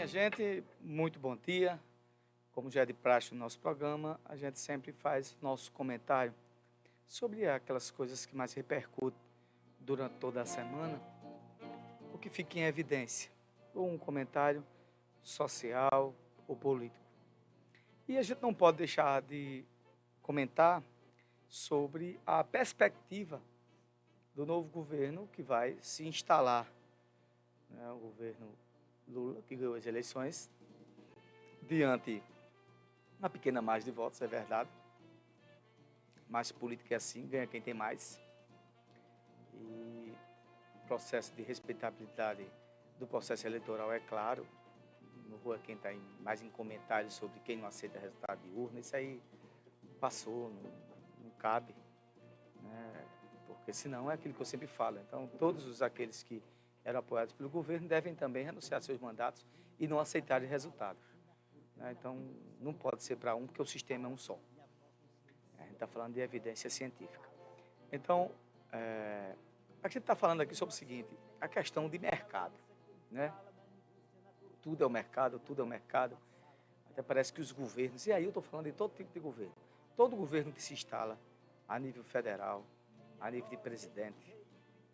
Minha gente, muito bom dia. Como já é de praxe no nosso programa, a gente sempre faz nosso comentário sobre aquelas coisas que mais repercutem durante toda a semana, o que fica em evidência, ou um comentário social ou político. E a gente não pode deixar de comentar sobre a perspectiva do novo governo que vai se instalar, né? O governo Lula, que ganhou as eleições, diante uma pequena margem de votos, é verdade, mas política é assim, ganha quem tem mais. E o processo de respeitabilidade do processo eleitoral é claro, não vou aqui entrar mais em comentários sobre quem não aceita resultado de urna, isso aí passou, não cabe, né? Porque senão é aquilo que eu sempre falo. Então, todos aqueles que eram apoiados pelo governo devem também renunciar a seus mandatos e não aceitarem resultados, né? Então, não pode ser para um, porque o sistema é um só. A gente está falando de evidência científica. Então, a gente está falando aqui sobre o seguinte, a questão de mercado, né? Tudo é o mercado, tudo é o mercado. Até parece que os governos, e aí eu estou falando de todo tipo de governo, todo governo que se instala a nível federal, a nível de presidente,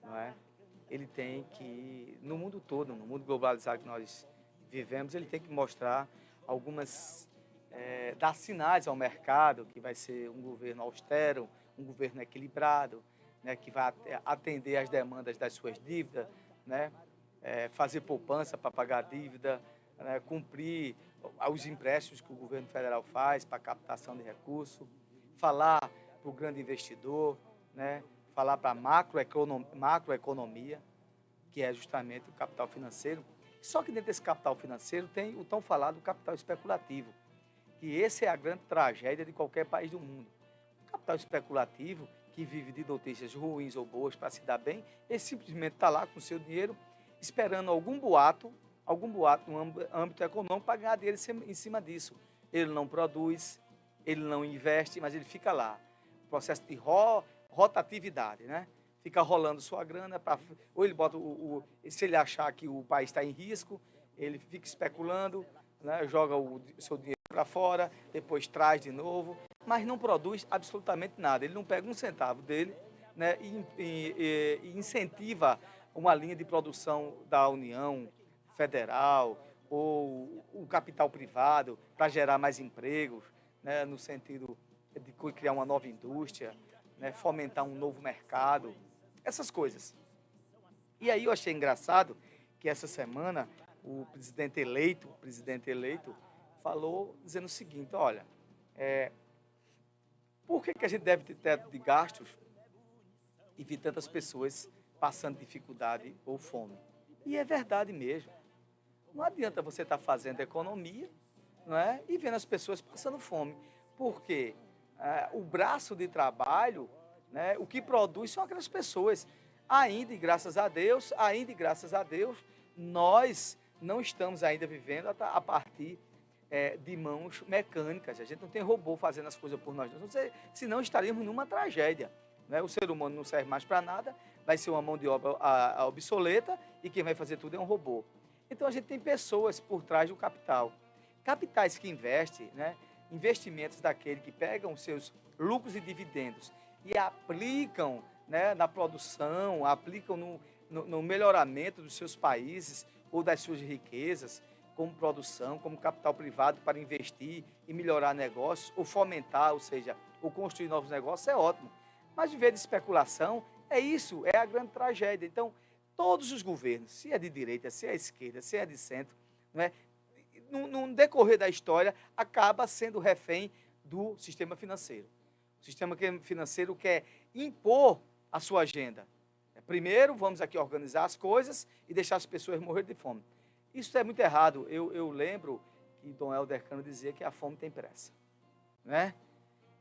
não é? Ele tem que, no mundo todo, no mundo globalizado que nós vivemos, ele tem que mostrar algumas, dar sinais ao mercado que vai ser um governo austero, um governo equilibrado, né, que vai atender às demandas das suas dívidas, né, fazer poupança para pagar a dívida, né, cumprir os empréstimos que o governo federal faz para captação de recursos, falar para o grande investidor, né, falar para a macroeconomia, que é justamente o capital financeiro. Só que dentro desse capital financeiro tem o tão falado capital especulativo, que esse é a grande tragédia de qualquer país do mundo. O capital especulativo, que vive de notícias ruins ou boas para se dar bem, ele simplesmente está lá com o seu dinheiro, esperando algum boato no âmbito econômico para ganhar dinheiro em cima disso. Ele não produz, ele não investe, mas ele fica lá. O processo de rotatividade, né? Fica rolando sua grana, ou ele bota se ele achar que o país está em risco, ele fica especulando, né? Joga o seu dinheiro para fora, depois traz de novo, mas não produz absolutamente nada. Ele não pega um centavo dele, né? E incentiva uma linha de produção da União Federal ou o capital privado para gerar mais empregos, né? No sentido de criar uma nova indústria, né? Fomentar um novo mercado, essas coisas. E aí eu achei engraçado que essa semana o presidente eleito falou dizendo o seguinte, olha, por que a gente deve ter teto de gastos e ver tantas pessoas passando dificuldade ou fome? E é verdade mesmo. Não adianta você estar fazendo economia, não é? E vendo as pessoas passando fome. Porque o braço de trabalho, né, o que produz são aquelas pessoas. Ainda e graças a Deus, nós não estamos ainda vivendo a partir de mãos mecânicas. A gente não tem robô fazendo as coisas por nós. Senão estaríamos numa tragédia, né? O ser humano não serve mais para nada, vai ser uma mão de obra obsoleta e quem vai fazer tudo é um robô. Então a gente tem pessoas por trás do capital. Capitais que investem, né? Investimentos daquele que pegam os seus lucros e dividendos e aplicam, né, na produção, aplicam no melhoramento dos seus países ou das suas riquezas, como produção, como capital privado para investir e melhorar negócios, ou fomentar, ou seja, ou construir novos negócios, é ótimo. Mas viver de especulação, é isso, é a grande tragédia. Então, todos os governos, se é de direita, se é de esquerda, se é de centro, não é? No decorrer da história, acaba sendo refém do sistema financeiro. O sistema financeiro quer impor a sua agenda. Primeiro, vamos aqui organizar as coisas e deixar as pessoas morrer de fome. Isso é muito errado. Eu lembro que Dom Helder Cano dizia que a fome tem pressa, né?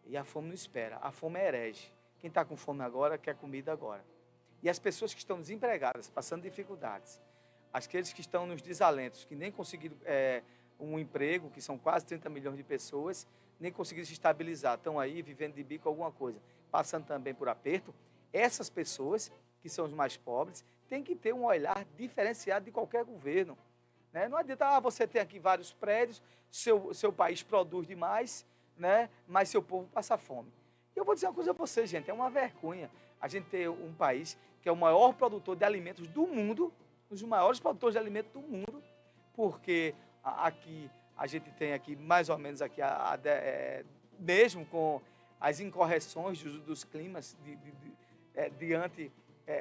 E a fome não espera. A fome é herege. Quem está com fome agora quer comida agora. E as pessoas que estão desempregadas, passando dificuldades, aqueles que estão nos desalentos, que nem conseguiram um emprego, que são quase 30 milhões de pessoas, nem conseguiram se estabilizar, estão aí vivendo de bico alguma coisa, passando também por aperto. Essas pessoas, que são os mais pobres, têm que ter um olhar diferenciado de qualquer governo, né? Não adianta você ter aqui vários prédios, seu país produz demais, né? Mas seu povo passa fome. E eu vou dizer uma coisa a você, gente, é uma vergonha a gente ter um país que é o maior produtor de alimentos do mundo, um dos maiores produtores de alimentos do mundo, porque aqui a gente tem aqui mais ou menos aqui mesmo com as incorreções dos climas diante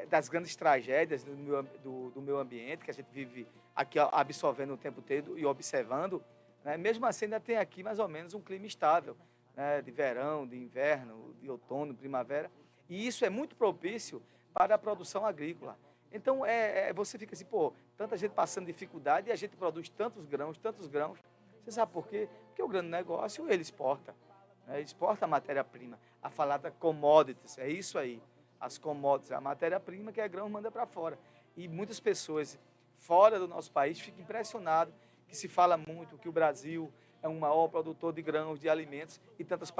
das grandes tragédias do meio ambiente que a gente vive aqui absorvendo o tempo todo e observando, né? Mesmo assim ainda tem aqui mais ou menos um clima estável, né? De verão, de inverno, de outono, primavera, e isso é muito propício para a produção agrícola. Então você fica assim, pô, tanta gente passando dificuldade e a gente produz tantos grãos. Você sabe por quê? Porque o grande negócio ele exporta, né? Exporta a matéria-prima, a falada commodities, é isso aí. As commodities, a matéria-prima que é grão manda para fora. E muitas pessoas fora do nosso país ficam impressionadas que se fala muito que o Brasil é um maior produtor de grãos, de alimentos e tantas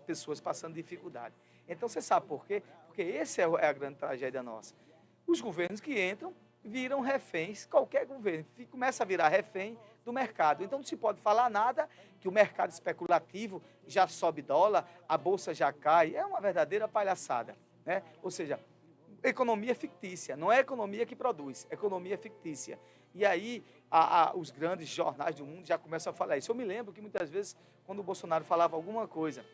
pessoas passando dificuldade. Então você sabe por quê? Porque essa é a grande tragédia nossa. Os governos que entram viram reféns, qualquer governo começa a virar refém do mercado. Então não se pode falar nada que o mercado especulativo já sobe dólar, a bolsa já cai, é uma verdadeira palhaçada, né? Ou seja, economia fictícia, não é economia que produz, é economia fictícia. E aí os grandes jornais do mundo já começam a falar isso. Eu me lembro que muitas vezes, quando o Bolsonaro falava alguma coisa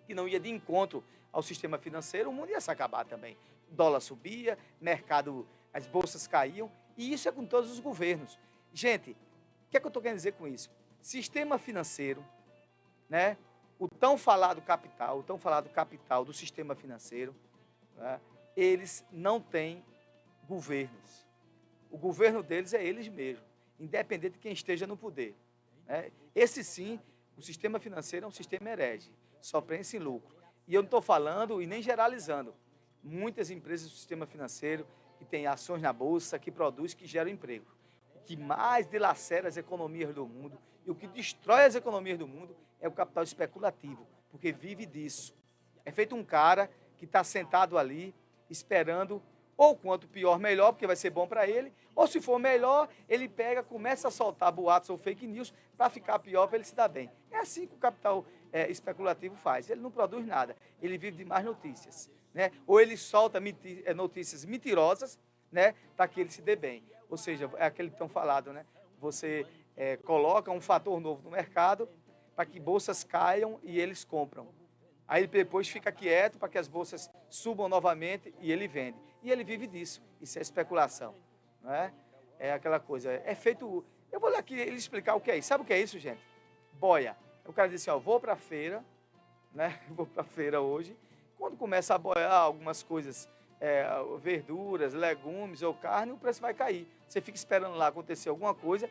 que não ia de encontro ao sistema financeiro, o mundo ia se acabar também. O dólar subia, mercado, as bolsas caíam, e isso é com todos os governos. Gente, o que é que eu estou querendo dizer com isso? Sistema financeiro, né? O tão falado capital do sistema financeiro, né? Eles não têm governos. O governo deles é eles mesmos, independente de quem esteja no poder, né? Esse sim, o sistema financeiro é um sistema herege, só pensa em lucro. E eu não estou falando e nem generalizando. Muitas empresas do sistema financeiro que têm ações na bolsa, que produzem, que geram emprego. O que mais dilacera as economias do mundo e o que destrói as economias do mundo é o capital especulativo, porque vive disso. É feito um cara que está sentado ali, esperando, ou quanto pior, melhor, porque vai ser bom para ele, ou se for melhor, ele pega, começa a soltar boatos ou fake news para ficar pior, para ele se dar bem. É assim que o capital especulativo faz. Ele não produz nada, ele vive de mais notícias, né? Ou ele solta notícias mentirosas, né, para que ele se dê bem. Ou seja, é aquele tão falado, né? Você coloca um fator novo no mercado para que bolsas caiam e eles compram. Aí ele depois fica quieto para que as bolsas subam novamente e ele vende. E ele vive disso. Isso é especulação, não é? É aquela coisa. É feito. Eu vou aqui ele explicar o que é isso. Sabe o que é isso, gente? Boia. O cara diz assim, ó, vou para a feira, né? Vou para a feira hoje. Quando começa a boiar algumas coisas, verduras, legumes ou carne, o preço vai cair. Você fica esperando lá acontecer alguma coisa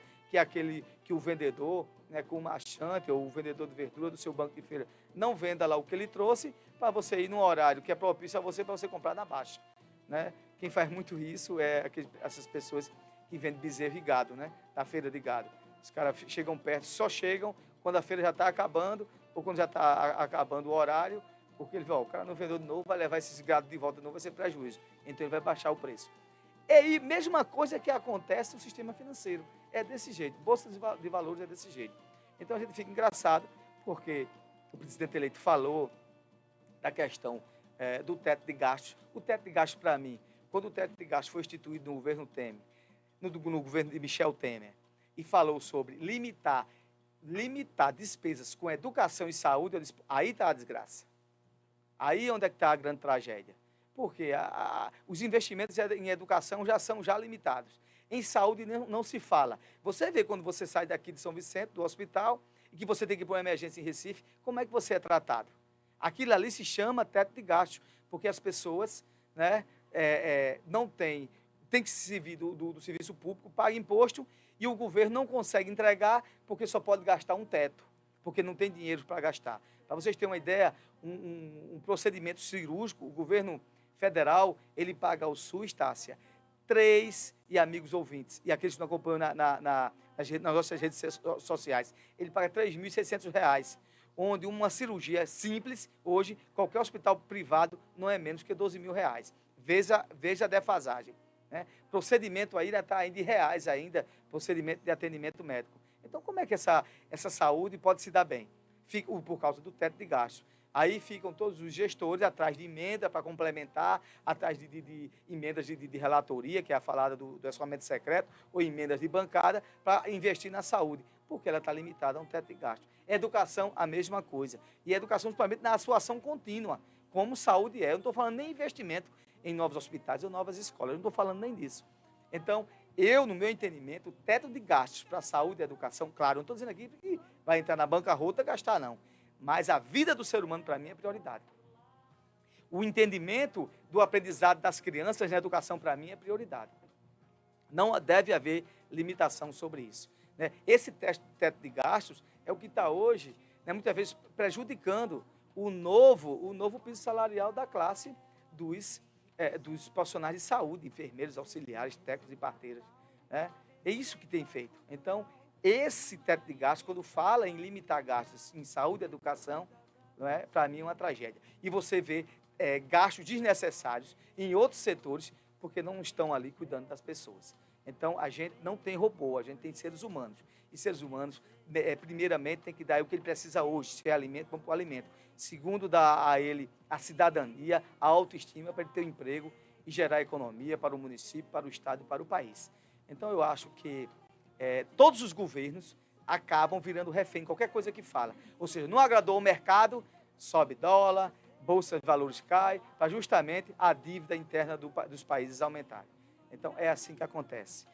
que o vendedor, né, com o marchante ou o vendedor de verdura do seu banco de feira não venda lá o que ele trouxe para você ir num horário que é propício a você para você comprar na baixa, né? Quem faz muito isso é essas pessoas que vendem bezerro e gado, né? Na feira de gado. Os caras chegam perto, só chegam quando a feira já está acabando ou quando já está acabando o horário, porque ele vai, o cara não vendeu de novo, vai levar esses gados de volta de novo, vai ser prejuízo. Então ele vai baixar o preço. E aí, mesma coisa que acontece no sistema financeiro. É desse jeito. Bolsa de valores é desse jeito. Então a gente fica engraçado, porque o presidente eleito falou da questão do teto de gastos. O teto de gastos, para mim, quando o teto de gastos foi instituído no governo Temer, no governo de Michel Temer, e falou sobre limitar despesas com educação e saúde, eu disse, aí está a desgraça. Aí onde é que está a grande tragédia. Porque os investimentos em educação já são limitados. Em saúde não se fala. Você vê quando você sai daqui de São Vicente, do hospital, e que você tem que ir para uma emergência em Recife, como é que você é tratado? Aquilo ali se chama teto de gasto, porque as pessoas, né, não tem que se servir do serviço público, paga imposto, e o governo não consegue entregar porque só pode gastar um teto, porque não tem dinheiro para gastar. Para vocês terem uma ideia, um procedimento cirúrgico, o governo federal, ele paga ao SUS, Tássia, e amigos ouvintes, e aqueles que não acompanham nas nossas redes sociais, ele paga R$3.600, onde uma cirurgia simples, hoje, qualquer hospital privado, não é menos que R$12.000. Veja a defasagem. né? Procedimento ainda está em reais ainda, procedimento de atendimento médico. Então, como é que essa saúde pode se dar bem? Por causa do teto de gastos. Aí ficam todos os gestores atrás de emenda para complementar, atrás de emendas de relatoria, que é a falada do orçamento secreto, ou emendas de bancada, para investir na saúde, porque ela está limitada a um teto de gastos. Educação, a mesma coisa. E educação, principalmente na sua ação contínua, como saúde é. Eu não estou falando nem investimento em novos hospitais ou novas escolas, eu não estou falando nem disso. Então, eu, no meu entendimento, o teto de gastos para a saúde e educação, claro, não estou dizendo aqui que vai entrar na bancarrota e gastar, não. Mas a vida do ser humano, para mim, é prioridade. O entendimento do aprendizado das crianças na educação, para mim, é prioridade. Não deve haver limitação sobre isso, né? Esse teto de gastos é o que está hoje, né, muitas vezes prejudicando o novo piso salarial da classe dos profissionais de saúde, enfermeiros, auxiliares, técnicos e parteiras, né? É isso que tem feito. Então, esse teto de gastos, quando fala em limitar gastos em saúde e educação, não é, para mim é uma tragédia. E você vê gastos desnecessários em outros setores, porque não estão ali cuidando das pessoas. Então, a gente não tem robô, a gente tem seres humanos. E seres humanos, primeiramente, tem que dar o que ele precisa hoje, se é alimento, vamos para o alimento. Segundo, dar a ele a cidadania, a autoestima para ele ter um emprego e gerar economia para o município, para o estado e para o país. Então, eu acho que todos os governos acabam virando refém em qualquer coisa que fala. Ou seja, não agradou o mercado, sobe dólar, bolsa de valores cai, para justamente a dívida interna dos países aumentarem. Então, é assim que acontece.